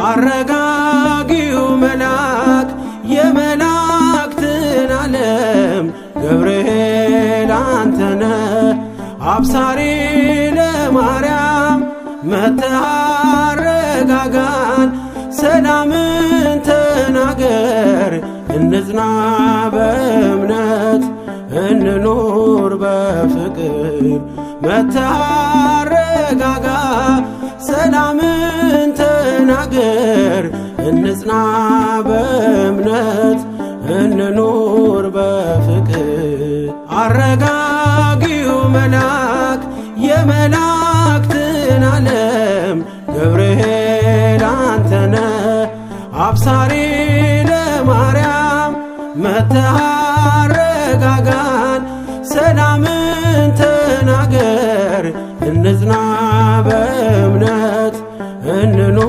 አረጋጊው መልአክ የመላእክትን ዓለም ገብርኤል አንተነ አብሳሪ ለማርያም መጥተህ አረጋጋን ሰላምን ተናገር እንጽና በእምነት እንኑር በፍቅር መጥተህ አረጋጋ ሰላምን ተናገር እንጽና በእምነት እንኑር በፍቅር አረጋጊው መልአክ የመላእክትን ዓለም ገብርኤል አንተነ አብሳሪ ለማርያም መጥተህ አረጋጋን ሰላምን ተናገር እንጽና በእምነት እንኑር